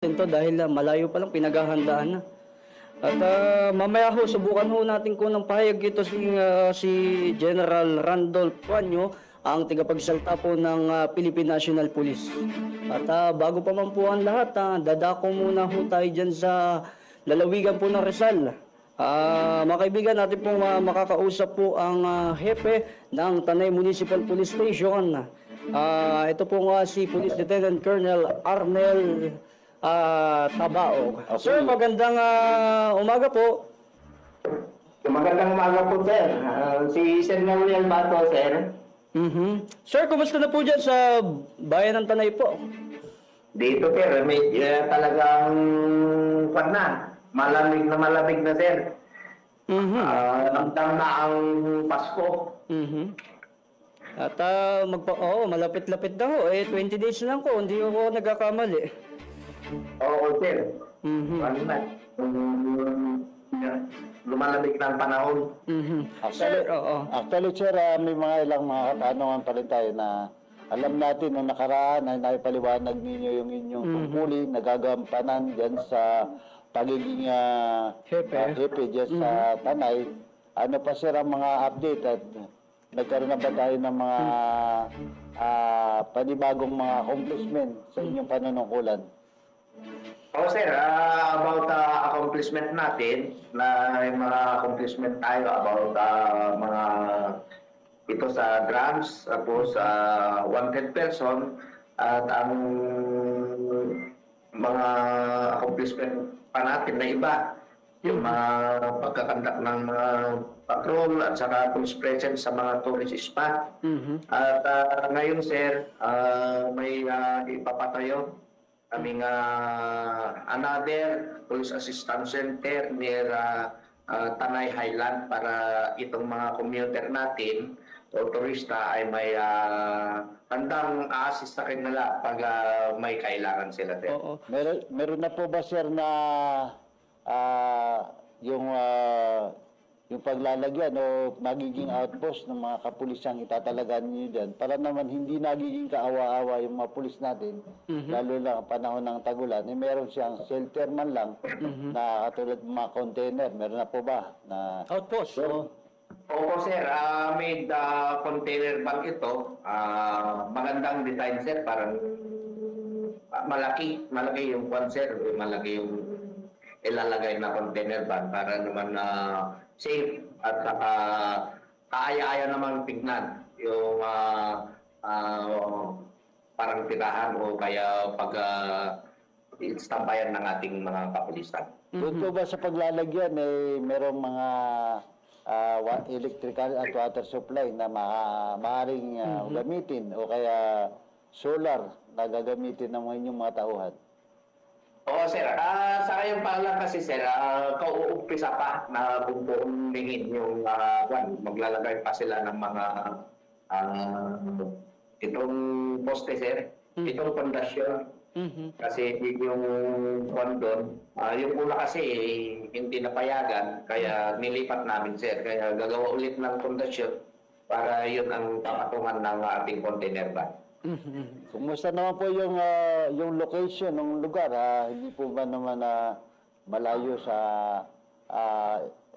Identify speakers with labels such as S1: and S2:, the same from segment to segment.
S1: Ito dahil malayo pa lang pinaghahandaan na. At mamaya ho, subukan ho natin ng pahayag ito si General Randolph Puanyo, ang tagapagsalita po ng Philippine National Police. At bago pa man po ang lahat, dadako muna ho tayo dyan sa lalawigan po ng Rizal. Mga kaibigan, natin pong makakausap po ang hepe ng Tanay Municipal Police Station. Ito po si Police Lieutenant Colonel Arnel Tabao. Sir, magandang umaga po.
S2: Magandang umaga po, sir. Si Sir Gabriel Bato, sir.
S1: Sir, kumusta na po dyan sa bayan ng Tanay po?
S2: Dito, sir, may talagang malamig na, sir. Ramdam na ang Pasko.
S1: At malapit-lapit na ho. 20 days na lang ko, hindi ako nagkakamali.
S2: Oo, sir. Ano na? Lumalamig na ang panahon.
S3: Actually, sir, may ilang mga katanungan pa rin tayo na alam natin nung nakaraan na naipaliwanag ninyo yung inyong tungkulin, nagagampanan dyan sa pagiging hepe dyan sa Tanay. Ano pa, sir, ang mga update at nagkaroon na ba tayo ng mga panibagong mga accomplishment sa inyong panunungkulan?
S2: Sir, about accomplishment natin, na may mga accomplishment tayo about mga ito sa drugs, tapos wanted person, at ang mga accomplishment pa natin na iba, yung mga pagkakandak ng mga patrol at saka police presence sa mga tourist spot. At ngayon, sir, may ipapatayo kaming another police assistance center near Tanay Highland para itong mga commuter natin o turista ay may handang assist sa kanila pag may kailangan sila.
S1: Oo.
S3: Meron na po ba, sir, na yung paglalagyan o magiging outpost ng mga kapulisang itatalagan niyo dyan para naman hindi nagiging kaawa-awa yung mga pulis natin, lalo lang ang panahon ng tagulan, meron siyang shelter man lang na katulad ng mga container. Meron na po ba na
S1: Outpost?
S2: Opo, sir. Made container bank ito. Magandang design, sir. Parang malaki yung kwan, sir. Malaki yung ilalagay na container bank para naman safe at saka kaaya-aya naman tignan yung parang tirahan o kaya pag istambayan ng ating mga kapulisan.
S3: doon po ba sa paglalagyan merong mga electrical at water supply na maaaring gamitin o kaya solar na gagamitin ng inyong mga tauhan?
S2: Oo, sir. Sa ngayon pa lang kasi, sir, kauumpisa pa na buong lingin yung maglalagay pa sila ng mga itong poste, sir. Itong pundasyon. Kasi yung kondon, yung una kasi hindi napayagan, kaya nilipat namin, sir. Kaya gagawa ulit ng pundasyon para yun ang papatungan ng ating container van.
S3: Kumusta naman po yung location ng lugar? Hindi po ba naman malayo sa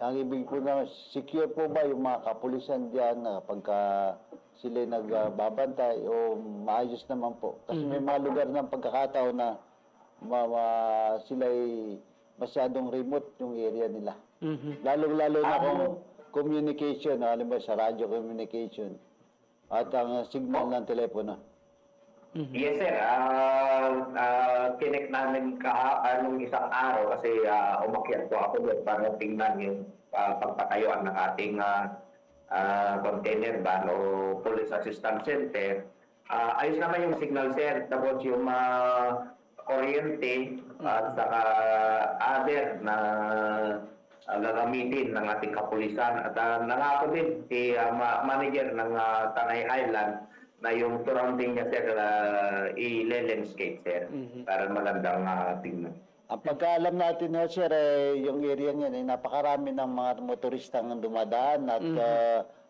S3: ang ibig po na secure po ba yung mga kapulisan diyan pagka sila nagbabantay o maayos naman po? Kasi may mga lugar ng pagkakataon na sila'y masyadong remote yung area nila. Lalo na kung communication, alam ba, sa radio communication at ang signal ng telepono.
S2: Yes, sir. Kinek namin nung isang araw kasi umakyat po ako doon para tingnan yung pagpatayuan ng ating container van o police assistance center. Ayos naman yung signal, sir. Tapos yung kuryente at saka other na gagamitin ng ating kapulisan. At nangako din si manager ng Tanay Highland na yung surrounding niya, sir, i-landscape, sir, para magandang tingnan.
S3: Ang pagkaalam natin, sir, yung area niyan, napakarami ng mga motoristang dumadaan at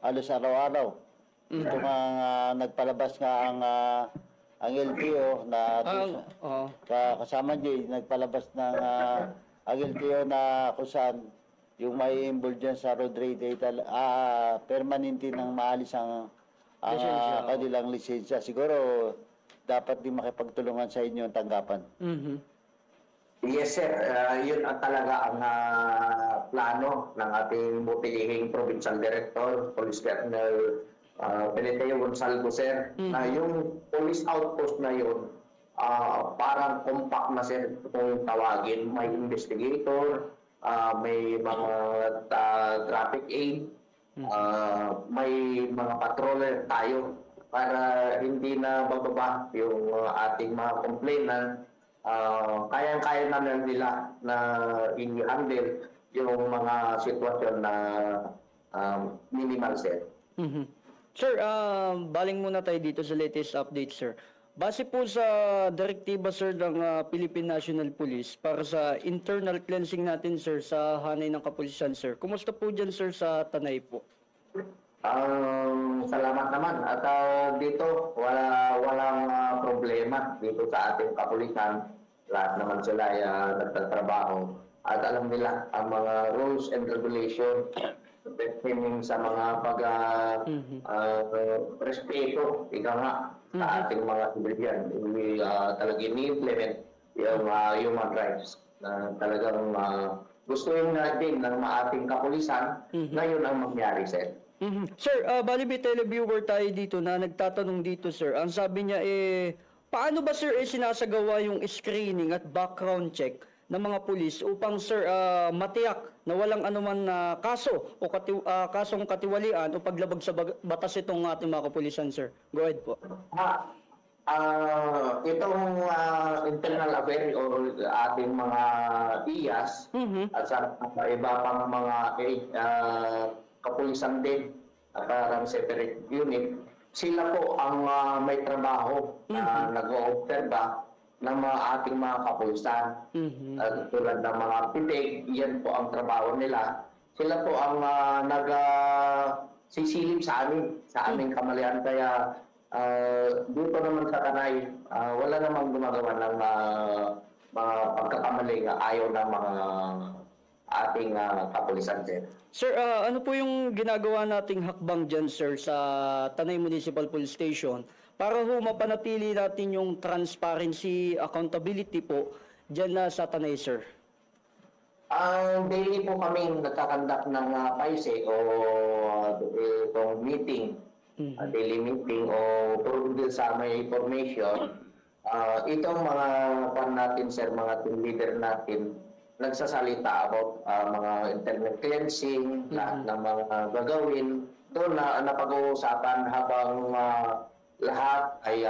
S3: halos araw-araw. Ito nga nagpalabas nga ang ang LTO na
S1: Oo.
S3: kasama niyo, nagpalabas ng ang LTO na kung saan yung may involved dyan sa road rage ay permanente nang maalis ang
S1: Lisensya, oo.
S3: kanilang lisensya. Siguro dapat din makipagtulungan sa inyo ang tanggapan.
S1: Mhm.
S2: Yes, sir. Yun ang talaga ang plano ng ating butihing Provincial Director, Police Colonel Peliteo Gonzalvo, sir, na yung police outpost na yun, parang compact na, sir, kung tawagin. May investigator, may mga traffic aid, may mga patroller tayo para hindi na bababa yung ating mga complainant. Kayang-kaya naman nila na i-handle yung mga sitwasyon na minimal, sir.
S1: Mhm. Sir, baling muna tayo dito sa latest update, sir. Base po sa direktiba, sir, ng Philippine National Police para sa internal cleansing natin, sir, sa hanay ng kapulisan, sir. Kumusta po dyan, sir, sa Tanay po?
S2: Salamat naman. At dito, walang problema dito sa ating kapulisan. Lahat naman sila ay nagtatrabaho. At alam nila ang mga rules and regulations pertaining sa mga respeto, ika nga, sa ating mga civilian. Talagang ini-implement yung human rights na talagang gusto natin ng ating kapulisan na yun ang mangyari, sir.
S1: Mhm. Sir, bali may televiewer tayo dito na nagtatanong dito, sir. Ang sabi niya, paano ba, sir, sinasagawa yung screening at background check ng mga pulis upang, sir, matiyak na walang anuman na kaso o kasong katiwalian o paglabag sa batas itong ating mga kapulisan, sir? Go ahead po.
S2: Itong internal affairs o ating mga IAS at sa iba pang mga kapulisan din at parang separate unit, sila po ang may trabaho na nag-oobserba ng mga ating mga kapulisan. Tulad ng mga pitik, yan po ang trabaho nila. Sila po ang sisilip sa aming kamalian. Kaya dito naman sa Tanay, wala namang gumagawa ng mga pagkakamali na ayaw ng mga ating kapulisan, sir.
S1: Sir, ano po yung ginagawa nating hakbang dyan, sir, sa Tanay Municipal Police Station para ho mapanatili natin yung transparency, accountability po dyan na sa Tanay, sir?
S2: Daily po kami nagkakandak ng PAISE o itong meeting, daily meeting o puro sa may information. Itong mga natin, sir, mga team leader natin, nagsasalita about mga internet cleansing, lahat ng mga gagawin. Doon na napag-uusapan habang lahat ay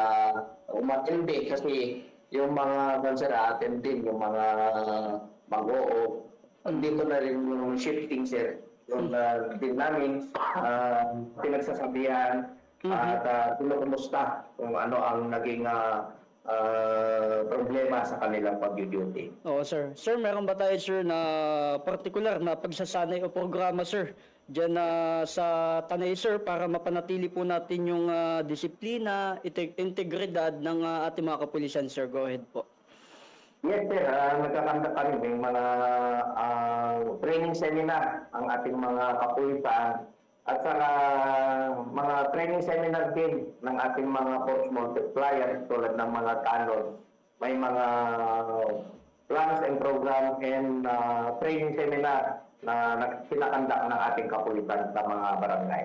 S2: umatindi kasi yung mga attend din, yung mga mag-oo. Dito na rin yung shifting, sir. Yung din namin, pinagsasabihan at pinukumusta kung ano ang naging problema sa kanilang pag-duty.
S1: Oo, sir. Sir, meron ba tayo, sir, na particular na pagsasanay o programa, sir, dyan sa Tanay, sir, para mapanatili po natin yung disiplina, integridad ng ating mga kapulisan, sir? Go ahead po.
S2: Yes, sir. Nagkakanda kami ng mga training seminar ang ating mga kapulisan at saka mga training seminar din ng ating mga force multiplier tulad ng mga canon. May mga plans and program and training seminar na pinakandak ng ating kapulisan sa mga barangay.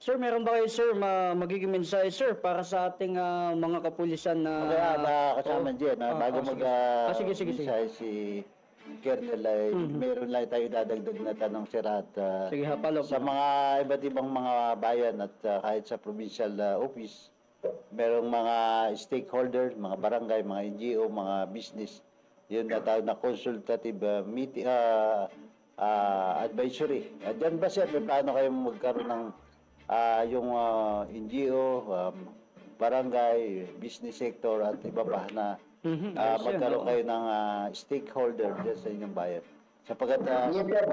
S1: Sir, meron ba kayo, sir, magiging mensahe, sir, para sa ating mga kapulisan na...
S3: Kaya kasama dyan, bago
S1: sige.
S3: mensahe si Colonel, ay meron lang tayo dadagdag na tanong, sir, at
S1: Sige, hapalo.
S3: sa mga iba't ibang mga bayan at kahit sa provincial office, merong mga stakeholders, mga barangay, mga NGO, mga business, yun na tawag na consultative meeting, advisory. Diyan ba, sir, may plano kayong magkaroon ng yung NGO, barangay, business sector at iba pa na magkaroon kayo ng stakeholder dyan sa inyong bayan? Sapagkat
S2: Yes, sir.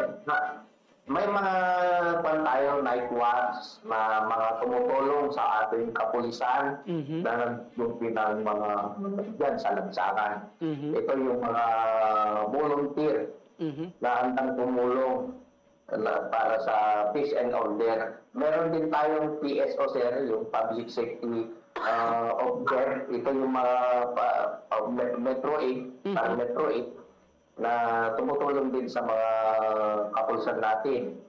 S2: May mga kwan tayo, night watch, na mga tumutulong sa ating kapulisan na nagdumpi ng mga dyan sa lansangan. Ito yung mga volunteer na handang tumulong para sa peace and order. Meron din tayong PSO, sir, yung Public Safety Officer. Ito yung mga Metro 8, para Metro 8, na tumutulong din sa mga kapulisan natin.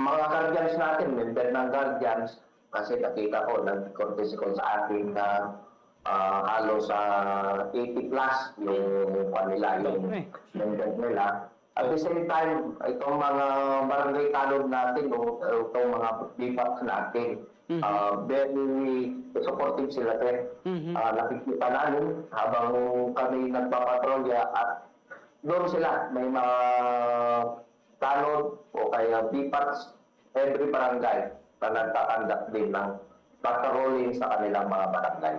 S2: Mga guardians natin, member ng guardians, kasi nakita ko, nag-courtesy call sa akin na halos sa 80 plus yung kanila, yung member nila. At the same time, itong mga barangay talog natin, itong mga BIPAPs natin, very supportive sila, sir. Nakikita namin habang kami nagpapatrolya at doon sila, may mga talog o kaya BIPAPs, every barangay na nagtatanggap din ng patrolling sa kanilang mga barangay.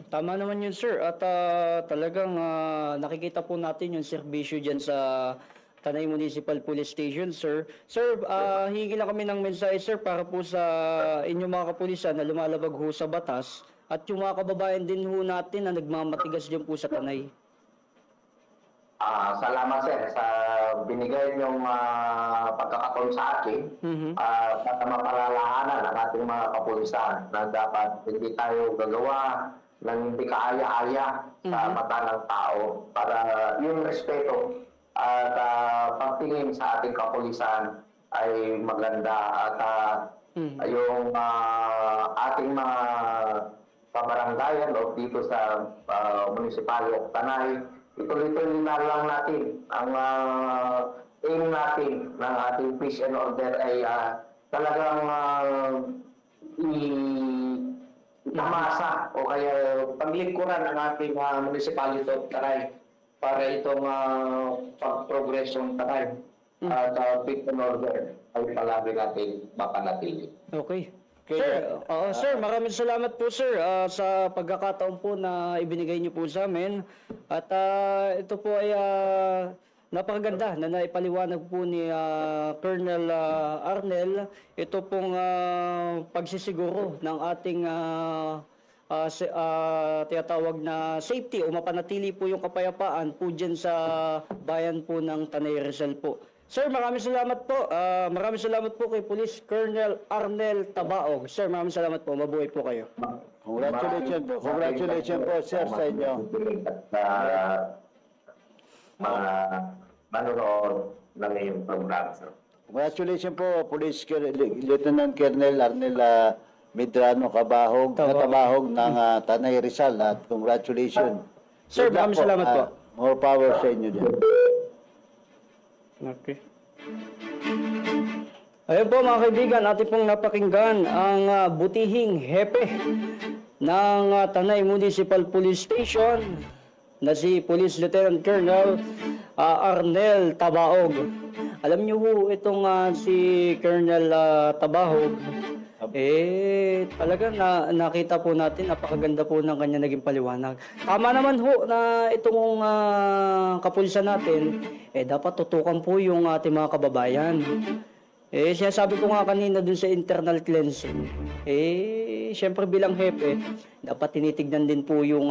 S1: Tama naman yun, sir. At talagang nakikita po natin yung serbisyo dyan sa Tanay Municipal Police Station, sir. Sir, hingi lang kami ng mensahe, sir, para po sa inyong mga kapulisan na lumalabag ho sa batas at yung mga kababayan din ho natin na nagmamatigas dyan po sa Tanay.
S2: Salamat, sir, sa binigay niyong pagkakataon sa akin at mapalalahanan ang ating mga kapulisan na dapat hindi tayo gagawa ng hindi kaaya-aya sa mata ng tao para yung respeto at pagtingin sa ating kapulisan ay maganda at yung ating mga kabaranggayan o dito sa munisipalyo of Tanay, ituloy-tuloy na lang natin ang aim natin ng ating peace and order ay talagang itamasa o kaya paglingkuran ang ating municipality of Tanay para itong pag-progress ng Tanay at peace and order ay palagi natin mapanatili.
S1: Okay. Sir, sir, maraming salamat po, sir, sa pagkakataon po na ibinigay niyo po sa amin. At ito po ay napakaganda na naipaliwanag po ni Colonel Arnel. Ito pong pagsisiguro ng ating tinatawag na safety o mapanatili po yung kapayapaan po dyan sa bayan po ng Tanay Rizal po. Sir, maraming salamat po. Maraming salamat po kay Police Colonel Arnel Tabaog. Sir, maraming salamat po. Mabuhay po kayo.
S3: Congratulations po. Congratulations po, sir, sa inyo.
S2: Mga manonood ng iyong program, sir.
S3: Congratulations po, Police Lieutenant Colonel Arnel Medrano Tabahog ng Tanay Rizal. At congratulations.
S1: Sir,
S3: Good luck
S1: maraming salamat po.
S3: More power sa inyo dyan.
S1: Okay. Ayun po mga kaibigan, ating pong napakinggan ang butihing hepe ng Tanay Municipal Police Station na si Police Lieutenant Colonel Arnel Tabaog. Alam niyo ho, itong si Colonel Tabaog, talaga nakita po natin, napakaganda po ng kanya naging paliwanag. Tama naman ho na itong kapulisan natin, dapat tutukan po yung ating mga kababayan. Sinasabi ko nga kanina dun sa internal cleansing, syempre bilang hepe, dapat tinitignan din po yung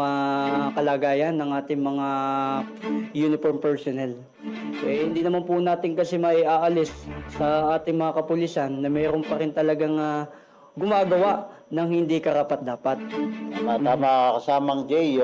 S1: kalagayan ng ating mga uniform personnel. Hindi naman po natin kasi may aalis sa ating mga kapulisan na mayroon pa rin talagang gumagawa ng hindi karapat-dapat.
S3: Tama kasamang Jay.